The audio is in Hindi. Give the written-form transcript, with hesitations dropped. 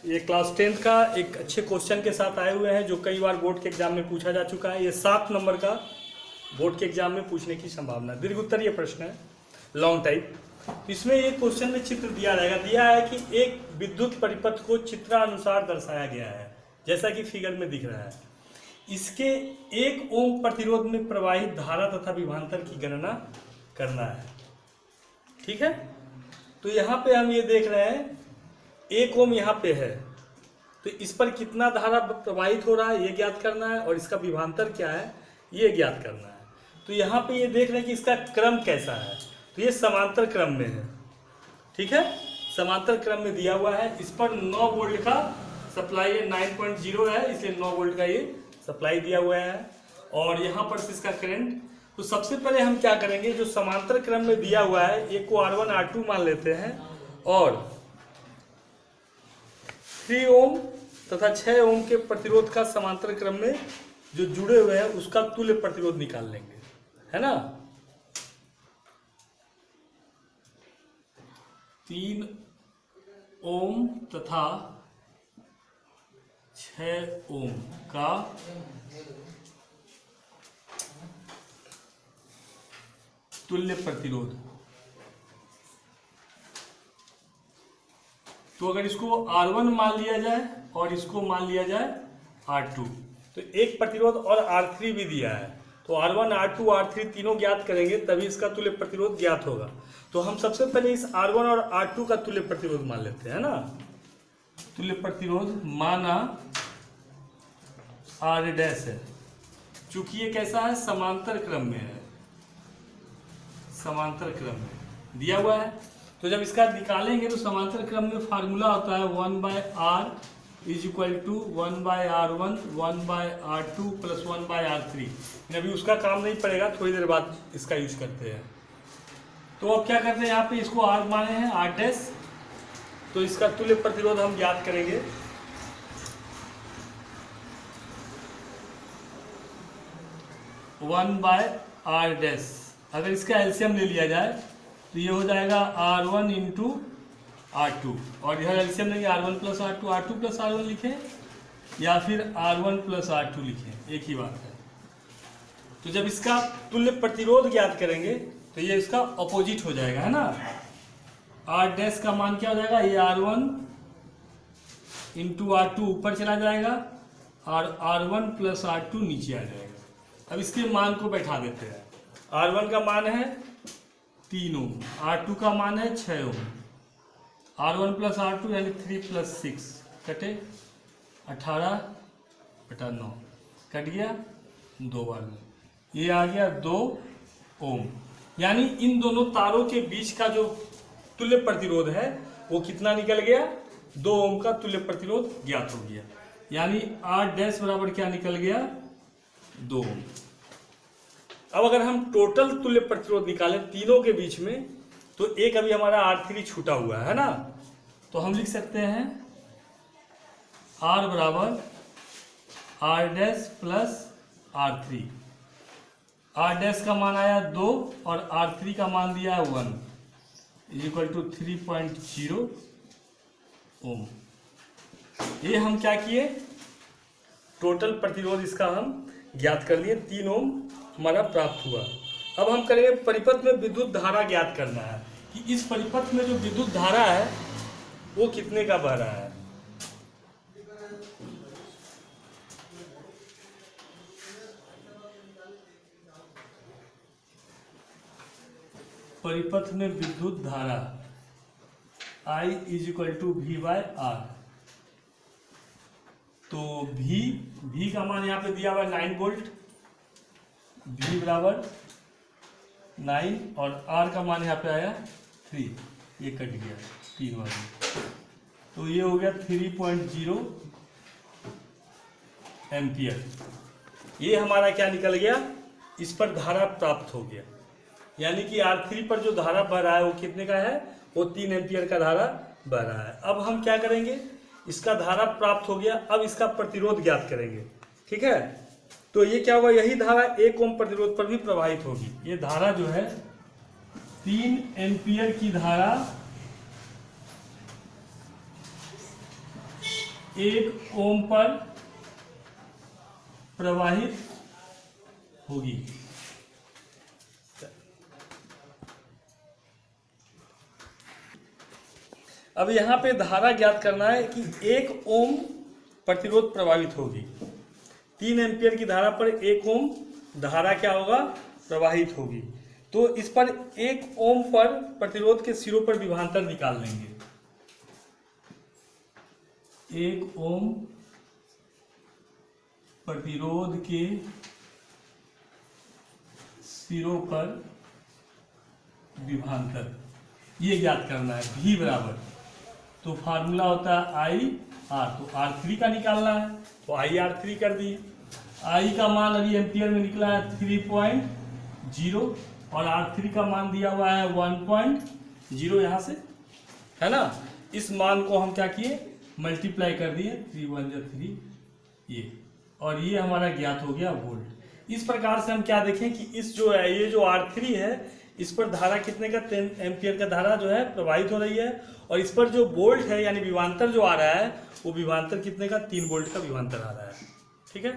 ये क्लास 10th का एक अच्छे क्वेश्चन के साथ आए हुए हैं जो कई बार बोर्ड के एग्जाम में पूछा जा चुका है। ये 7 नंबर का बोर्ड के एग्जाम में पूछने की संभावना। दीर्घ उत्तर ये प्रश्न है, लॉन्ग टाइप। इसमें ये क्वेश्चन में चित्र दिया रहेगा, दिया है कि एक विद्युत परिपथ को चित्रानुसार दर्शाया गया है जैसा कि फिगर में दिख रहा है। इसके 1 ओम प्रतिरोध में प्रवाहित धारा तथा विभवांतर की गणना करना है। ठीक है, तो यहाँ पे हम ये देख रहे हैं 1 ओम यहाँ पे है, तो इस पर कितना धारा प्रवाहित हो रहा है ये ज्ञात करना है और इसका विभवांतर क्या है ये ज्ञात करना है। तो यहाँ पे ये देख रहे हैं कि इसका क्रम कैसा है, तो ये समांतर क्रम में है। ठीक है, समांतर क्रम में दिया हुआ है। इस पर 9 वोल्ट का सप्लाई है, 9.0 है, इसलिए 9 वोल्ट का ये सप्लाई दिया हुआ है। और यहाँ पर से इसका करंट, तो सबसे पहले हम क्या करेंगे, जो समांतर क्रम में दिया हुआ है एक को R1 R2 मान लेते हैं और 3 ओम तथा 6 ओम के प्रतिरोध का समांतर क्रम में जो जुड़े हुए हैं उसका तुल्य प्रतिरोध निकाल लेंगे, है ना। 3 ओम तथा 6 ओम का तुल्य प्रतिरोध। तो अगर इसको R1 मान लिया जाए और इसको मान लिया जाए R2, तो एक प्रतिरोध और R3 भी दिया है, तो R1 R2 R3 तीनों ज्ञात करेंगे तभी इसका तुल्य प्रतिरोध ज्ञात होगा। तो हम सबसे पहले इस R1 और R2 का तुल्य प्रतिरोध मान लेते हैं ना। तुल्य प्रतिरोध माना R डैश है, चूंकि ये कैसा है, समांतर क्रम में है, समांतर क्रम में दिया हुआ है। तो जब इसका निकालेंगे तो समांतर क्रम में फार्मूला होता है 1/R is equal to 1/R1 1/R2 plus 1/R3। अभी उसका काम नहीं पड़ेगा, थोड़ी देर बाद इसका यूज करते हैं। तो अब क्या करते हैं, यहाँ पे इसको R माने हैं R डैश, तो इसका तुल्य प्रतिरोध हम ज्ञात करेंगे। वन बाय R डैश, अगर इसका एलसीएम ले लिया जाए तो ये हो जाएगा R1 इंटू R2, और यह एलसीएम लेंगे R1 plus R2, R2 plus R1 लिखें या फिर R1 प्लस R2 लिखें, एक ही बात है। तो जब इसका तुल्य प्रतिरोध ज्ञात करेंगे तो ये इसका अपोजिट हो जाएगा, है ना। R डैश का मान क्या हो जाएगा, ये R1 इंटू R2 ऊपर चला जाएगा और R1 प्लस R2 नीचे आ जाएगा। अब इसके मान को बैठा देते हैं। R1 का मान है 3 ओम, R2 का मान है 6 ओम, R1 प्लस R2 यानी 3 प्लस 6 कटे 18/9 कट गया 2 बार में, ये आ गया 2 ओम। यानी इन दोनों तारों के बीच का जो तुल्य प्रतिरोध है वो कितना निकल गया, 2 ओम का तुल्य प्रतिरोध ज्ञात हो गया। यानी R डैश बराबर क्या निकल गया, 2 ओम। अब अगर हम टोटल तुल्य प्रतिरोध निकालें तीनों के बीच में, तो एक अभी हमारा R3 छूटा हुआ है ना, तो हम लिख सकते हैं R बराबर R dash plus R3। R dash का मान आया 2 और R3 का मान दिया है 1 इज इक्वल टू 3.0 ओम। ये हम क्या किए, टोटल प्रतिरोध इसका हम ज्ञात कर लिए, 3 ओम हमारा प्राप्त हुआ। अब हम करेंगे परिपथ में विद्युत धारा ज्ञात करना है कि इस परिपथ में जो विद्युत धारा है वो कितने का बह रहा है। परिपथ में विद्युत धारा I is equal to V/R। तो V का मान यहाँ पे दिया हुआ है 9 वोल्ट, V बराबर 9 और R का मान यहाँ पे आया 3, ये कट गया 3 वाला, तो ये हो गया 3.0 एम्पियर। ये हमारा क्या निकल गया, इस पर धारा प्राप्त हो गया। यानी कि R3 पर जो धारा बह रहा है वो कितने का है, वो 3 एम्पियर का धारा बह रहा है। अब हम क्या करेंगे, इसका धारा प्राप्त हो गया, अब इसका प्रतिरोध ज्ञात करेंगे। ठीक है, तो ये क्या होगा, यही धारा 1 ओम प्रतिरोध पर भी प्रवाहित होगी। ये धारा जो है 3 एम्पियर की धारा 1 ओम पर प्रवाहित होगी। अब यहां पे धारा ज्ञात करना है कि 1 ओम प्रतिरोध प्रभावित होगी। 3 एम्पियर की धारा पर 1 ओम धारा क्या होगा, प्रवाहित होगी। तो इस पर 1 ओम पर प्रतिरोध के सिरों पर विभवांतर निकाल लेंगे। 1 ओम प्रतिरोध के सिरों पर विभवांतर ये ज्ञात करना है। V बराबर, तो फार्मूला होता है आई आर, तो R3 का निकालना है, तो आई R3 कर दिए। I का मान अभी एम्पियर में निकला है 3.0 और R3 का मान दिया हुआ है 1.0 यहाँ से, है ना। इस मान को हम क्या किए, मल्टीप्लाई कर दिए, 3 1 3 ये, और ये हमारा ज्ञात हो गया वोल्ट। इस प्रकार से हम क्या देखें कि इस जो है ये जो R3 है इस पर धारा कितने का 10 एम्पियर का धारा जो है प्रवाहित हो रही है, और इस पर जो वोल्ट है यानी विभवांतर जो आ रहा है वो विभवांतर कितने का 3 वोल्ट का विभवांतर आ रहा है। ठीक है।